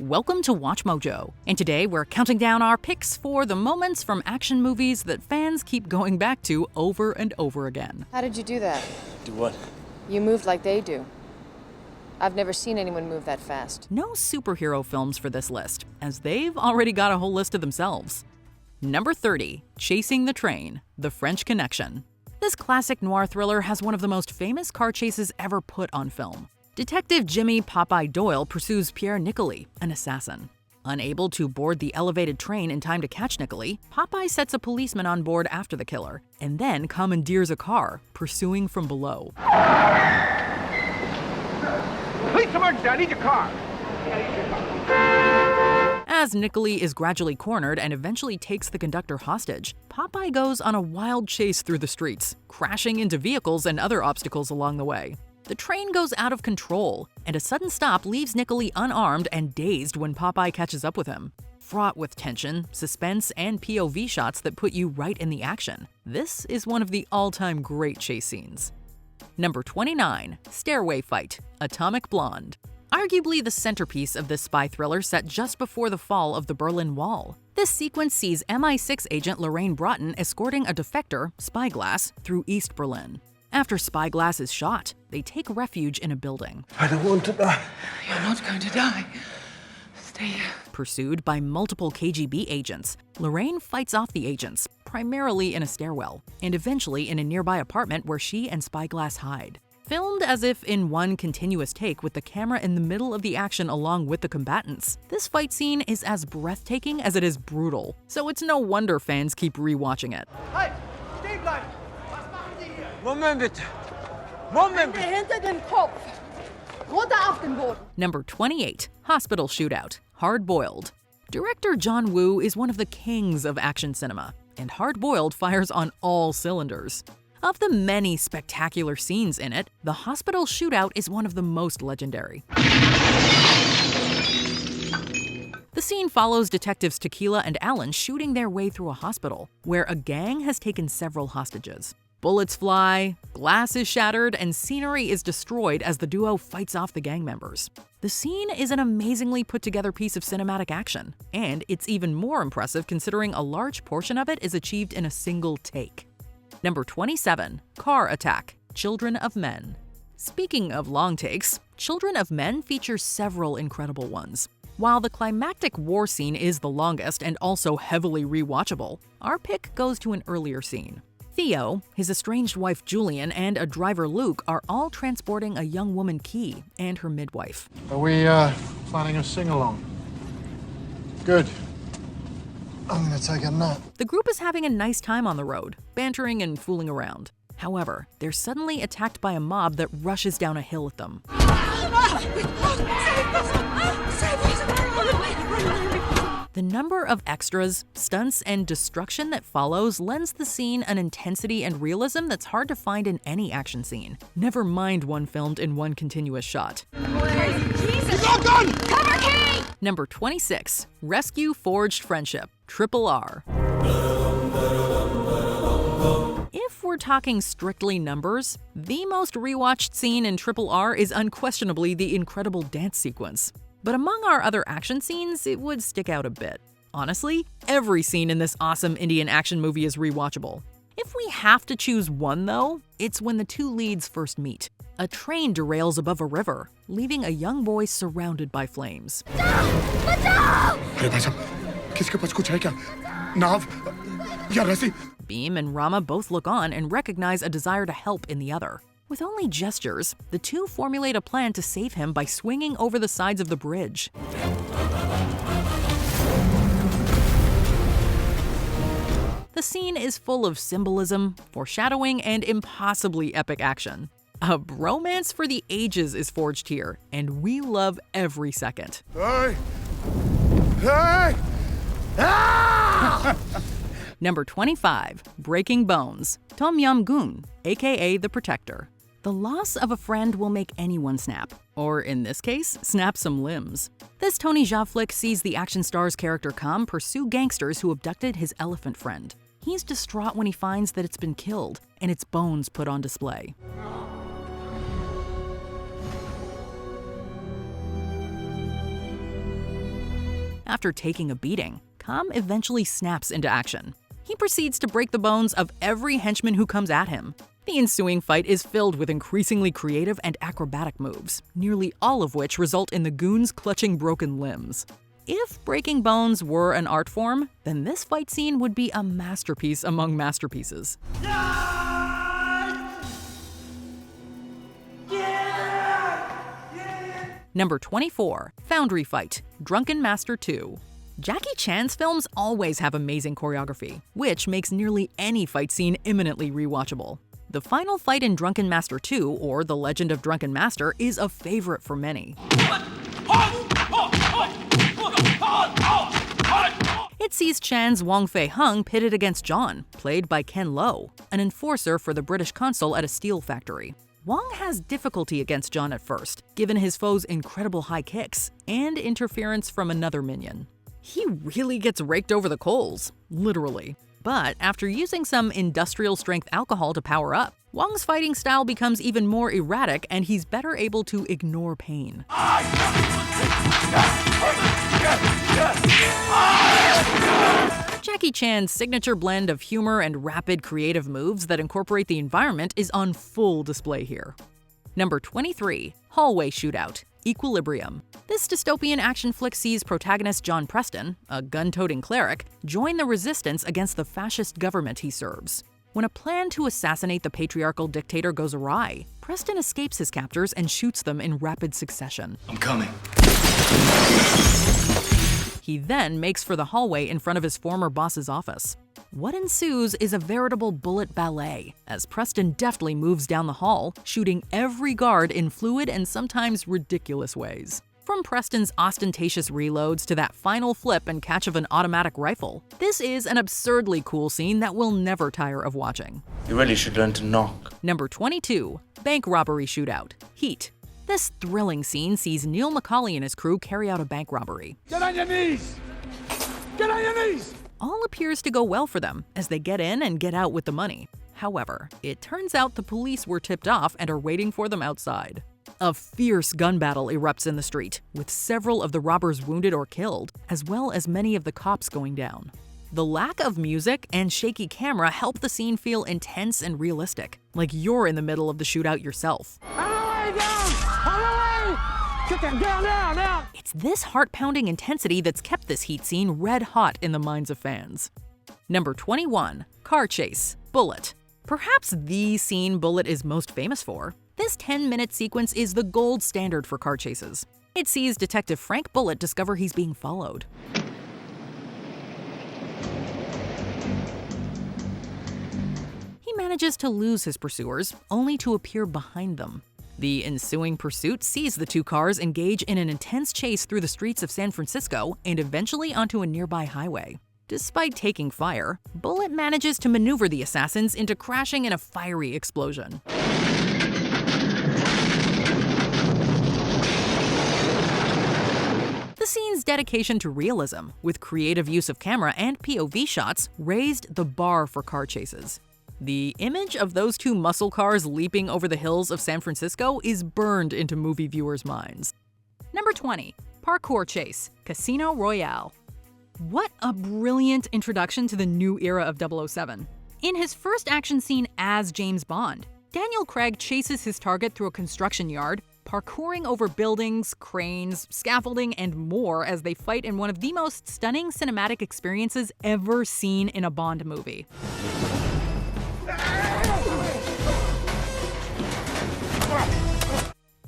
Welcome to WatchMojo, and today we're counting down our picks for the moments from action movies that fans keep going back to over and over again. How did you do that? Do what? You moved like they do. I've never seen anyone move that fast. No superhero films for this list, as they've already got a whole list of themselves. Number 30, Chasing the Train, The French Connection. This classic noir thriller has one of the most famous car chases ever put on film. Detective Jimmy Popeye Doyle pursues Pierre Nicoli, an assassin. Unable to board the elevated train in time to catch Nicoli, Popeye sets a policeman on board after the killer, and then commandeers a car, pursuing from below. Police emergency, I need your car. As Nicoli is gradually cornered and eventually takes the conductor hostage, Popeye goes on a wild chase through the streets, crashing into vehicles and other obstacles along the way. The train goes out of control, and a sudden stop leaves Nicoli unarmed and dazed when Popeye catches up with him. Fraught with tension, suspense, and POV shots that put you right in the action, this is one of the all-time great chase scenes. Number 29, Stairway Fight, Atomic Blonde. Arguably the centerpiece of this spy thriller set just before the fall of the Berlin Wall. This sequence sees MI6 agent Lorraine Broughton escorting a defector, Spyglass, through East Berlin. After Spyglass is shot, they take refuge in a building. I don't want to die. You're not going to die. Stay here. Pursued by multiple KGB agents, Lorraine fights off the agents, primarily in a stairwell, and eventually in a nearby apartment where she and Spyglass hide. Filmed as if in one continuous take with the camera in the middle of the action along with the combatants, this fight scene is as breathtaking as it is brutal, so it's no wonder fans keep rewatching it. Halt! Stehen bleiben! Was machen Sie hier? Moment bitte. Moment bitte. Hinter dem Kopf. Runter auf den Boden. Number 28, Hospital Shootout, Hard Boiled. Director John Woo is one of the kings of action cinema, and Hard Boiled fires on all cylinders. Of the many spectacular scenes in it, the hospital shootout is one of the most legendary. The scene follows detectives Tequila and Allen shooting their way through a hospital, where a gang has taken several hostages. Bullets fly, glass is shattered, and scenery is destroyed as the duo fights off the gang members. The scene is an amazingly put-together piece of cinematic action, and it's even more impressive considering a large portion of it is achieved in a single take. Number 27, Car Attack, Children of Men. Speaking of long takes, Children of Men features several incredible ones. While the climactic war scene is the longest and also heavily rewatchable, our pick goes to an earlier scene. Theo, his estranged wife Julian, and a driver Luke are all transporting a young woman Key and her midwife. Are we planning a sing-along? Good. I'm gonna take a nap. The group is having a nice time on the road, bantering and fooling around. However, they're suddenly attacked by a mob that rushes down a hill at them. The number of extras, stunts, and destruction that follows lends the scene an intensity and realism that's hard to find in any action scene, never mind one filmed in one continuous shot. Number 26, Rescue Forged Friendship, Triple R. If we're talking strictly numbers, the most rewatched scene in Triple R is unquestionably the incredible dance sequence. But among our other action scenes, it would stick out a bit. Honestly, every scene in this awesome Indian action movie is rewatchable. If we have to choose one though, it's when the two leads first meet. A train derails above a river, leaving a young boy surrounded by flames. Beam and Rama both look on and recognize a desire to help in the other. With only gestures, the two formulate a plan to save him by swinging over the sides of the bridge. The scene is full of symbolism, foreshadowing, and impossibly epic action. A bromance for the ages is forged here, and we love every second. Hey! Hey! Ah! Number 25, Breaking Bones, Tom Yum Goon, aka The Protector. The loss of a friend will make anyone snap, or in this case, snap some limbs. This Tony Jaa flick sees the action star's character Kam pursue gangsters who abducted his elephant friend. He's distraught when he finds that it's been killed, and its bones put on display. After taking a beating, Kam eventually snaps into action. He proceeds to break the bones of every henchman who comes at him. The ensuing fight is filled with increasingly creative and acrobatic moves, nearly all of which result in the goons clutching broken limbs. If breaking bones were an art form, then this fight scene would be a masterpiece among masterpieces. Number 24. Foundry Fight, Drunken Master 2. Jackie Chan's films always have amazing choreography, which makes nearly any fight scene imminently rewatchable. The final fight in Drunken Master 2, or The Legend of Drunken Master, is a favorite for many. It sees Chan's Wong Fei Hung pitted against John, played by Ken Lo, an enforcer for the British consul at a steel factory. Wong has difficulty against John at first, given his foe's incredible high kicks and interference from another minion. He really gets raked over the coals, literally. But after using some industrial-strength alcohol to power up, Wong's fighting style becomes even more erratic and he's better able to ignore pain. Jackie Chan's signature blend of humor and rapid creative moves that incorporate the environment is on full display here. Number 23. Hallway Shootout, Equilibrium. This dystopian action flick sees protagonist John Preston, a gun-toting cleric, join the resistance against the fascist government he serves. When a plan to assassinate the patriarchal dictator goes awry, Preston escapes his captors and shoots them in rapid succession. I'm coming. He then makes for the hallway in front of his former boss's office. What ensues is a veritable bullet ballet, as Preston deftly moves down the hall, shooting every guard in fluid and sometimes ridiculous ways. From Preston's ostentatious reloads to that final flip and catch of an automatic rifle, this is an absurdly cool scene that we'll never tire of watching. You really should learn to knock. Number 22. Bank Robbery Shootout, Heat. This thrilling scene sees Neil McCauley and his crew carry out a bank robbery. Get on your knees! Get on your knees! All appears to go well for them, as they get in and get out with the money. However, it turns out the police were tipped off and are waiting for them outside. A fierce gun battle erupts in the street, with several of the robbers wounded or killed, as well as many of the cops going down. The lack of music and shaky camera help the scene feel intense and realistic, like you're in the middle of the shootout yourself. It's this heart-pounding intensity that's kept this Heat scene red hot in the minds of fans. Number 21. Car Chase, Bullet. Perhaps the scene Bullet is most famous for. This 10-minute sequence is the gold standard for car chases. It sees Detective Frank Bullet discover he's being followed. He manages to lose his pursuers, only to appear behind them. The ensuing pursuit sees the two cars engage in an intense chase through the streets of San Francisco and eventually onto a nearby highway. Despite taking fire, Bullet manages to maneuver the assassins into crashing in a fiery explosion. The scene's dedication to realism, with creative use of camera and POV shots, raised the bar for car chases. The image of those two muscle cars leaping over the hills of San Francisco is burned into movie viewers' minds. Number 20. Parkour Chase, Casino Royale. What a brilliant introduction to the new era of 007. In his first action scene as James Bond, Daniel Craig chases his target through a construction yard, parkouring over buildings, cranes, scaffolding, and more as they fight in one of the most stunning cinematic experiences ever seen in a Bond movie.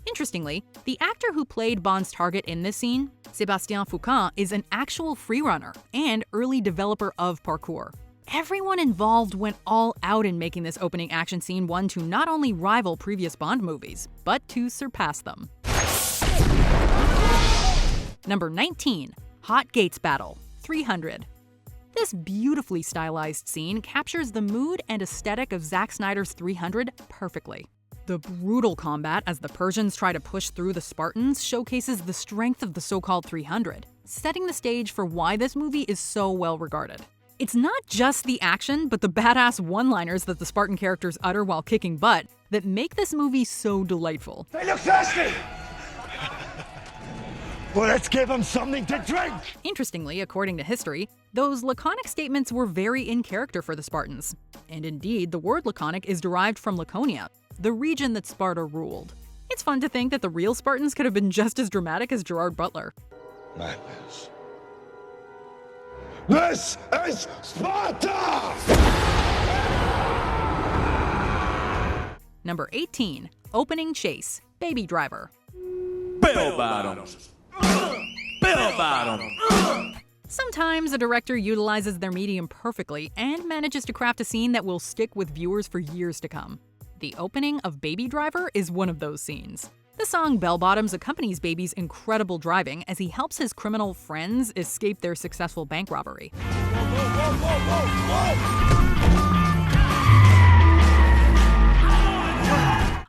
Interestingly, the actor who played Bond's target in this scene, Sébastien Foucan, is an actual freerunner and early developer of parkour. Everyone involved went all out in making this opening action scene one to not only rival previous Bond movies, but to surpass them. Number 19. Hot Gates Battle, 300. This beautifully stylized scene captures the mood and aesthetic of Zack Snyder's 300 perfectly. The brutal combat as the Persians try to push through the Spartans showcases the strength of the so-called 300, setting the stage for why this movie is so well regarded. It's not just the action, but the badass one-liners that the Spartan characters utter while kicking butt that make this movie so delightful. They look thirsty! Well, let's give him something to drink! Interestingly, according to history, those laconic statements were very in character for the Spartans. And indeed, the word laconic is derived from Laconia, the region that Sparta ruled. It's fun to think that the real Spartans could have been just as dramatic as Gerard Butler. Madness. This is Sparta! Number 18. Opening chase. Baby Driver. Bell bottoms. Bell bottoms. Sometimes a director utilizes their medium perfectly and manages to craft a scene that will stick with viewers for years to come. The opening of Baby Driver is one of those scenes. The song Bell Bottoms accompanies Baby's incredible driving as he helps his criminal friends escape their successful bank robbery.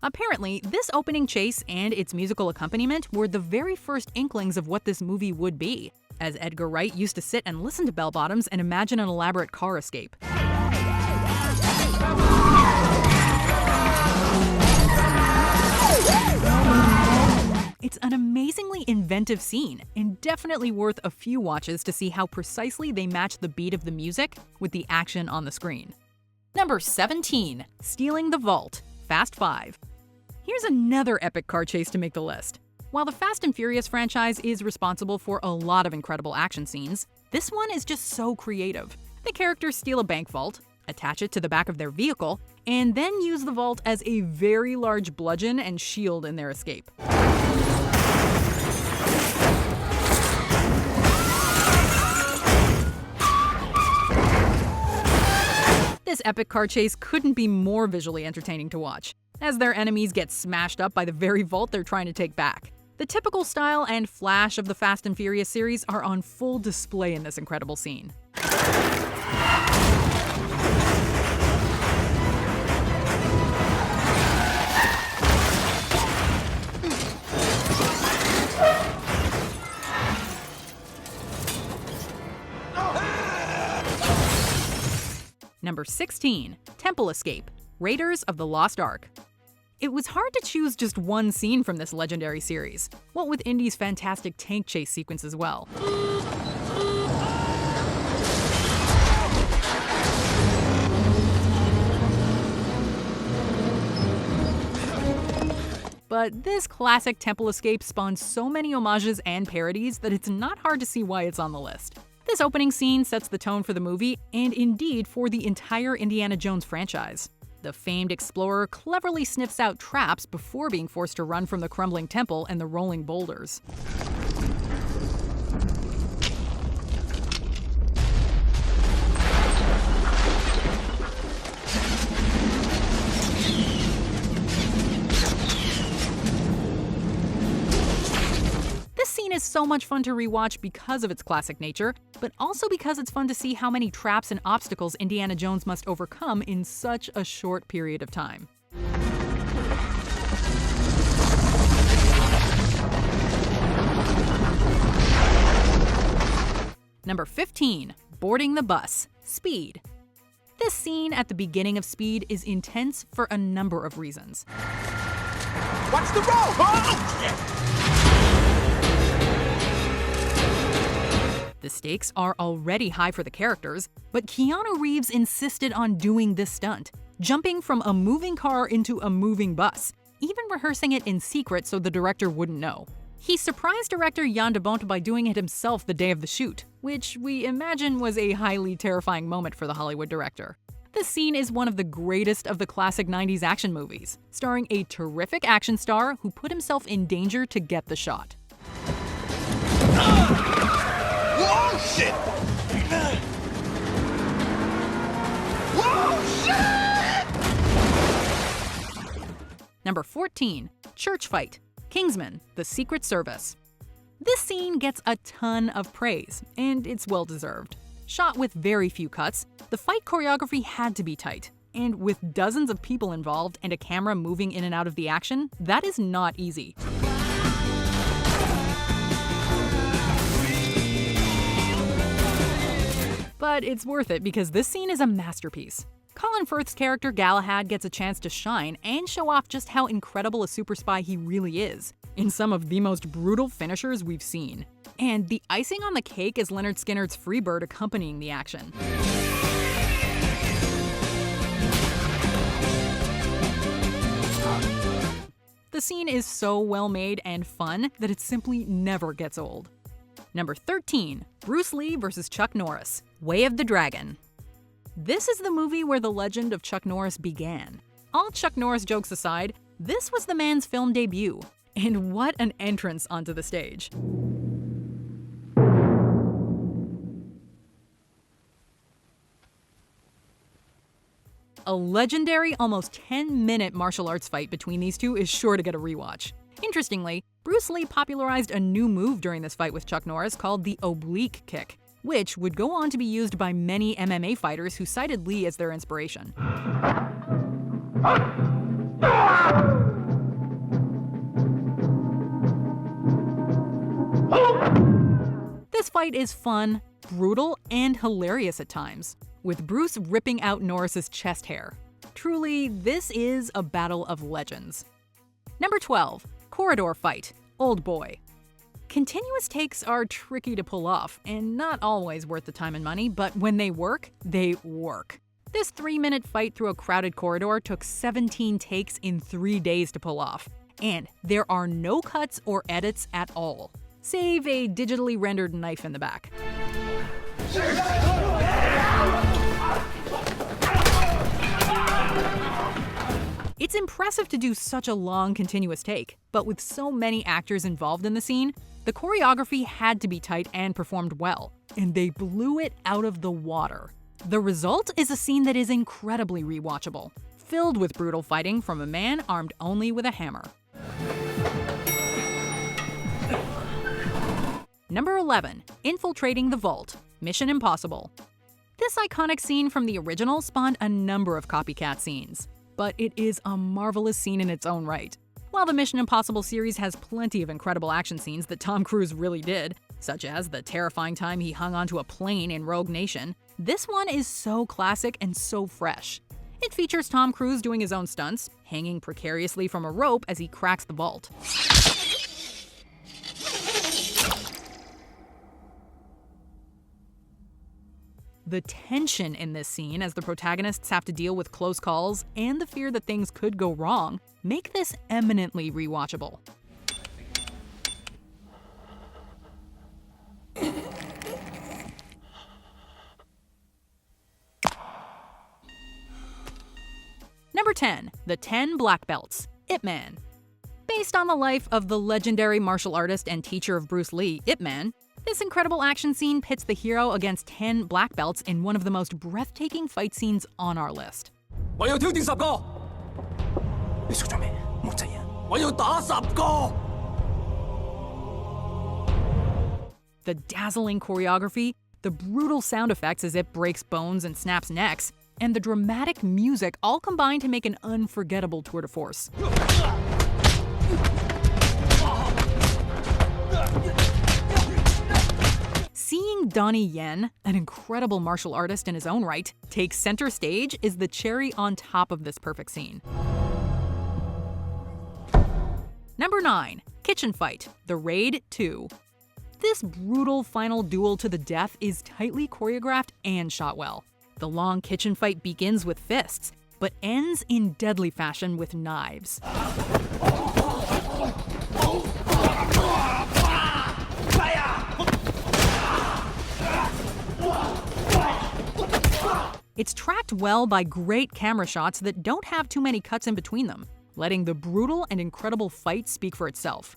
Apparently, this opening chase and its musical accompaniment were the very first inklings of what this movie would be, as Edgar Wright used to sit and listen to Bell Bottoms and imagine an elaborate car escape. It's an amazingly inventive scene, and definitely worth a few watches to see how precisely they match the beat of the music with the action on the screen. Number 17. Stealing the Vault. Fast 5. Here's another epic car chase to make the list. While the Fast and Furious franchise is responsible for a lot of incredible action scenes, this one is just so creative. The characters steal a bank vault, attach it to the back of their vehicle, and then use the vault as a very large bludgeon and shield in their escape. This epic car chase couldn't be more visually entertaining to watch, as their enemies get smashed up by the very vault they're trying to take back. The typical style and flash of the Fast and Furious series are on full display in this incredible scene. Number 16. Temple Escape. Raiders of the Lost Ark. It was hard to choose just one scene from this legendary series, what with Indy's fantastic tank chase sequence as well. But this classic temple escape spawned so many homages and parodies that it's not hard to see why it's on the list. This opening scene sets the tone for the movie, and indeed for the entire Indiana Jones franchise. The famed explorer cleverly sniffs out traps before being forced to run from the crumbling temple and the rolling boulders. This scene is so much fun to rewatch because of its classic nature, but also because it's fun to see how many traps and obstacles Indiana Jones must overcome in such a short period of time. Number 15. Boarding the Bus. Speed. This scene at the beginning of Speed is intense for a number of reasons. Watch the road! Oh, shit! The stakes are already high for the characters, but Keanu Reeves insisted on doing this stunt, jumping from a moving car into a moving bus, even rehearsing it in secret so the director wouldn't know. He surprised director Jan de Bont by doing it himself the day of the shoot, which we imagine was a highly terrifying moment for the Hollywood director. This scene is one of the greatest of the classic 90s action movies, starring a terrific action star who put himself in danger to get the shot. Whoa, shit! Whoa, shit! Number 14. Church Fight. Kingsman, The Secret Service. This scene gets a ton of praise, and it's well-deserved. Shot with very few cuts, the fight choreography had to be tight, and with dozens of people involved and a camera moving in and out of the action, that is not easy. But it's worth it because this scene is a masterpiece. Colin Firth's character Galahad gets a chance to shine and show off just how incredible a super spy he really is, in some of the most brutal finishers we've seen. And the icing on the cake is Leonard Skinner's Freebird accompanying the action. The scene is so well made and fun that it simply never gets old. Number 13, Bruce Lee vs. Chuck Norris, Way of the Dragon. This is the movie where the legend of Chuck Norris began. All Chuck Norris jokes aside, this was the man's film debut. And what an entrance onto the stage. A legendary, almost 10-minute martial arts fight between these two is sure to get a rewatch. Interestingly, Bruce Lee popularized a new move during this fight with Chuck Norris called the oblique kick, which would go on to be used by many MMA fighters who cited Lee as their inspiration. This fight is fun, brutal, and hilarious at times, with Bruce ripping out Norris's chest hair. Truly, this is a battle of legends. Number 12, Corridor Fight, Old Boy. Continuous takes are tricky to pull off, and not always worth the time and money, but when they work, they work. This 3-minute fight through a crowded corridor took 17 takes in 3 days to pull off, and there are no cuts or edits at all, save a digitally rendered knife in the back. It's impressive to do such a long, continuous take, but with so many actors involved in the scene, the choreography had to be tight and performed well, and they blew it out of the water. The result is a scene that is incredibly rewatchable, filled with brutal fighting from a man armed only with a hammer. Number 11, Infiltrating the Vault, Mission Impossible. This iconic scene from the original spawned a number of copycat scenes, but it is a marvelous scene in its own right. While the Mission Impossible series has plenty of incredible action scenes that Tom Cruise really did, such as the terrifying time he hung onto a plane in Rogue Nation, this one is so classic and so fresh. It features Tom Cruise doing his own stunts, hanging precariously from a rope as he cracks the vault. The tension in this scene as the protagonists have to deal with close calls and the fear that things could go wrong make this eminently rewatchable. Number 10, The 10 Black Belts, Itman. Based on the life of the legendary martial artist and teacher of Bruce Lee, Itman, this incredible action scene pits the hero against 10 black belts in one of the most breathtaking fight scenes on our list. 我要挑戰10個。你做咗咩？冇窒人。我要打10個。 The dazzling choreography, the brutal sound effects as it breaks bones and snaps necks, and the dramatic music all combine to make an unforgettable tour de force. Seeing Donnie Yen, an incredible martial artist in his own right, take center stage is the cherry on top of this perfect scene. Number 9, Kitchen Fight, The Raid 2. This brutal final duel to the death is tightly choreographed and shot well. The long kitchen fight begins with fists, but ends in deadly fashion with knives. It's tracked well by great camera shots that don't have too many cuts in between them, letting the brutal and incredible fight speak for itself.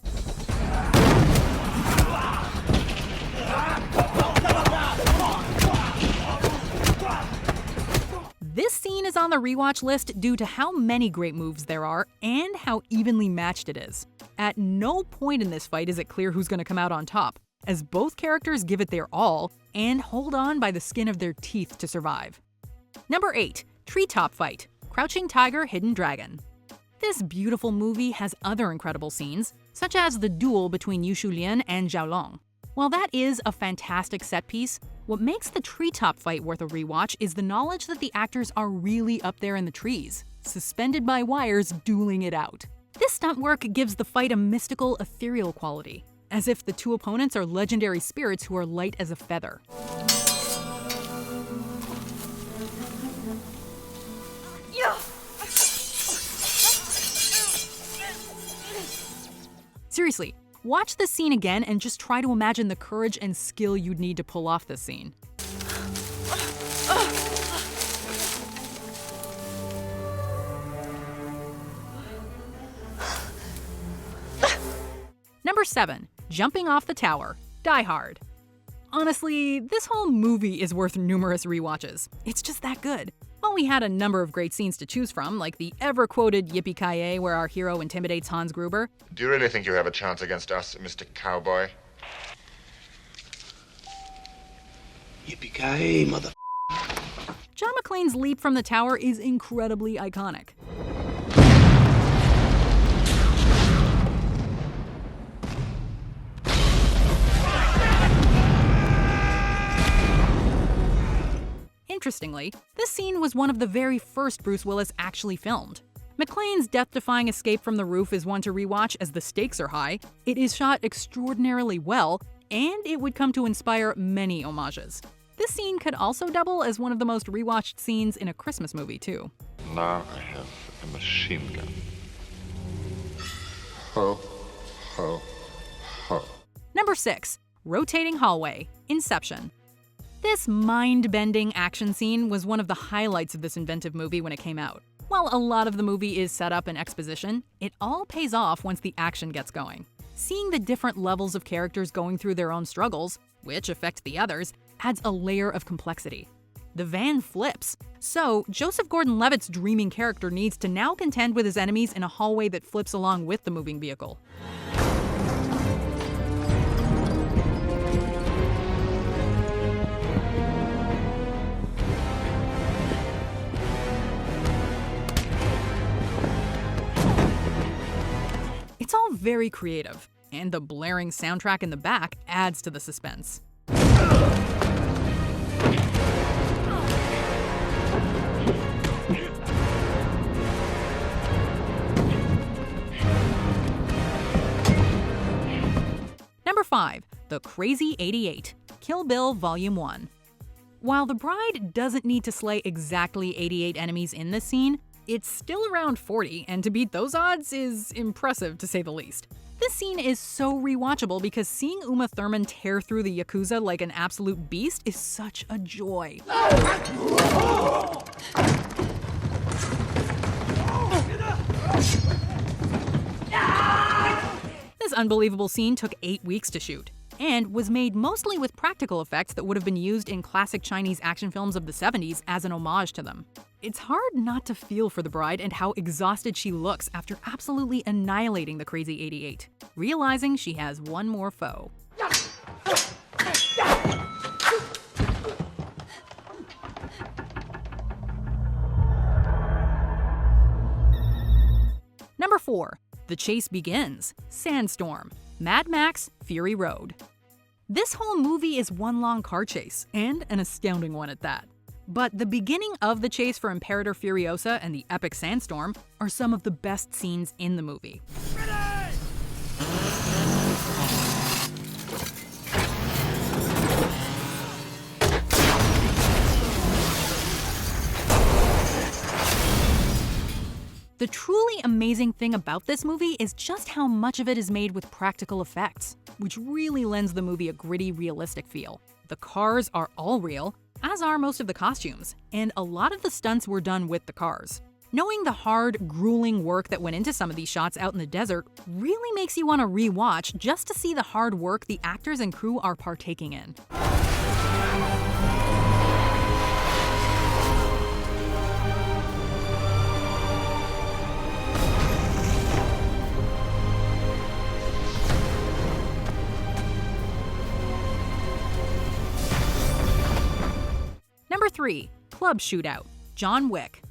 This scene is on the rewatch list due to how many great moves there are and how evenly matched it is. At no point in this fight is it clear who's going to come out on top, as both characters give it their all and hold on by the skin of their teeth to survive. Number 8, Treetop Fight, Crouching Tiger, Hidden Dragon. This beautiful movie has other incredible scenes, such as the duel between Yu Shulian and Zhao Long. While that is a fantastic set piece, what makes the treetop fight worth a rewatch is the knowledge that the actors are really up there in the trees, suspended by wires, dueling it out. This stunt work gives the fight a mystical, ethereal quality, as if the two opponents are legendary spirits who are light as a feather. Seriously, watch this scene again and just try to imagine the courage and skill you'd need to pull off this scene. Number 7. Jumping off the tower. Die Hard. Honestly, this whole movie is worth numerous rewatches. It's just that good. While we had a number of great scenes to choose from, like the ever-quoted Yippee-ki-yay where our hero intimidates Hans Gruber. Do you really think you have a chance against us, Mr. Cowboy? Yippee-ki-yay, mother... John McClane's leap from the tower is incredibly iconic. Interestingly, this scene was one of the very first Bruce Willis actually filmed. McClane's death-defying escape from the roof is one to rewatch as the stakes are high, it is shot extraordinarily well, and it would come to inspire many homages. This scene could also double as one of the most rewatched scenes in a Christmas movie, too. Now I have a machine gun. Ho, ho, ho. Number 6. Rotating hallway. Inception. This mind-bending action scene was one of the highlights of this inventive movie when it came out. While a lot of the movie is set up and exposition, it all pays off once the action gets going. Seeing the different levels of characters going through their own struggles, which affect the others, adds a layer of complexity. The van flips, so Joseph Gordon-Levitt's dreaming character needs to now contend with his enemies in a hallway that flips along with the moving vehicle. It's all very creative, and the blaring soundtrack in the back adds to the suspense. Number 5. The Crazy 88. Kill Bill Volume 1. While the bride doesn't need to slay exactly 88 enemies in this scene, it's still around 40, and to beat those odds is impressive to say the least. This scene is so rewatchable because seeing Uma Thurman tear through the Yakuza like an absolute beast is such a joy. This unbelievable scene took 8 weeks to shoot, and was made mostly with practical effects that would have been used in classic Chinese action films of the 70s as an homage to them. It's hard not to feel for the bride and how exhausted she looks after absolutely annihilating the Crazy 88, realizing she has one more foe. Number 4. The Chase Begins. Sandstorm. Mad Max Fury Road. This whole movie is one long car chase, and an astounding one at that. But the beginning of the chase for Imperator Furiosa and the epic Sandstorm are some of the best scenes in the movie. The truly amazing thing about this movie is just how much of it is made with practical effects, which really lends the movie a gritty, realistic feel. The cars are all real, as are most of the costumes, and a lot of the stunts were done with the cars. Knowing the hard, grueling work that went into some of these shots out in the desert really makes you want to re-watch just to see the hard work the actors and crew are partaking in. Number 3. Club Shootout. John Wick.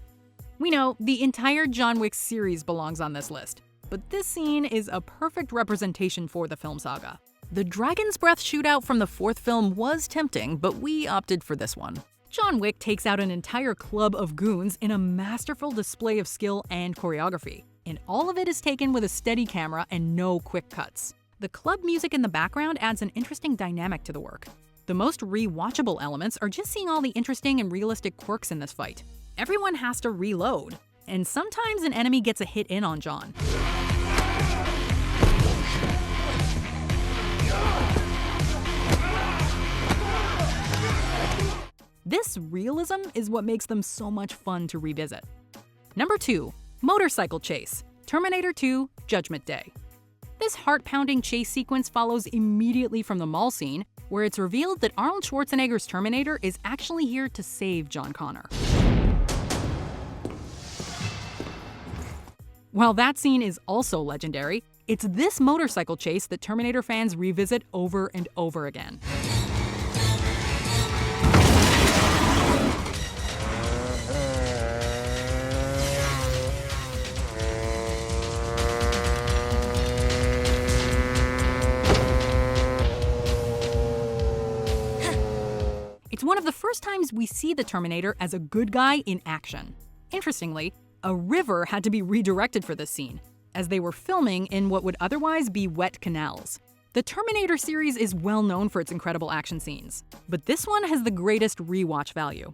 We know the entire John Wick series belongs on this list, but this scene is a perfect representation for the film saga. The Dragon's Breath shootout from the 4th film was tempting, but we opted for this one. John Wick takes out an entire club of goons in a masterful display of skill and choreography, and all of it is taken with a steady camera and no quick cuts. The club music in the background adds an interesting dynamic to the work. The most re-watchable elements are just seeing all the interesting and realistic quirks in this fight. Everyone has to reload, and sometimes an enemy gets a hit in on John. This realism is what makes them so much fun to revisit. Number 2. Motorcycle Chase, Terminator 2, Judgment Day. This heart-pounding chase sequence follows immediately from the mall scene, where it's revealed that Arnold Schwarzenegger's Terminator is actually here to save John Connor. While that scene is also legendary, it's this motorcycle chase that Terminator fans revisit over and over again. It's one of the first times we see the Terminator as a good guy in action. Interestingly, a river had to be redirected for this scene, as they were filming in what would otherwise be wet canals. The Terminator series is well known for its incredible action scenes, but this one has the greatest rewatch value.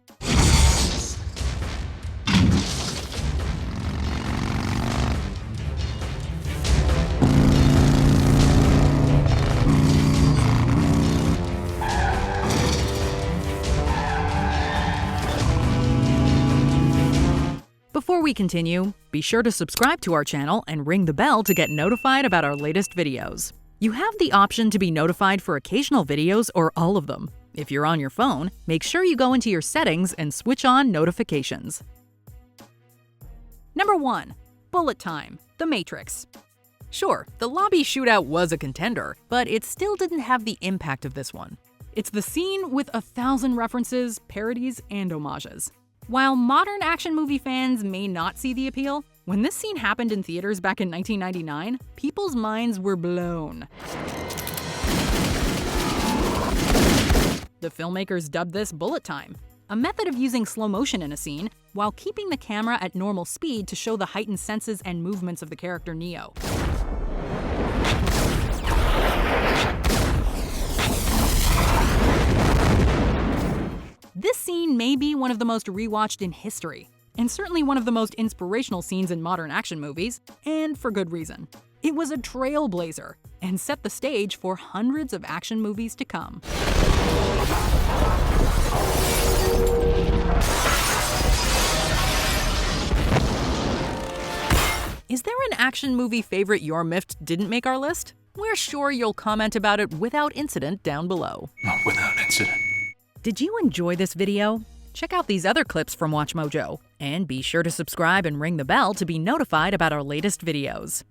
Before we continue, be sure to subscribe to our channel and ring the bell to get notified about our latest videos. You have the option to be notified for occasional videos or all of them. If you're on your phone, make sure you go into your settings and switch on notifications. Number 1. Bullet Time, The Matrix. Sure, the lobby shootout was a contender, but it still didn't have the impact of this one. It's the scene with 1,000 references, parodies, and homages. While modern action movie fans may not see the appeal, when this scene happened in theaters back in 1999, people's minds were blown. The filmmakers dubbed this bullet time, a method of using slow motion in a scene while keeping the camera at normal speed to show the heightened senses and movements of the character Neo. This scene may be one of the most rewatched in history, and certainly one of the most inspirational scenes in modern action movies, and for good reason. It was a trailblazer, and set the stage for hundreds of action movies to come. Is there an action movie favorite you're miffed didn't make our list? We're sure you'll comment about it without incident down below. Not without incident. Did you enjoy this video? Check out these other clips from WatchMojo, and be sure to subscribe and ring the bell to be notified about our latest videos.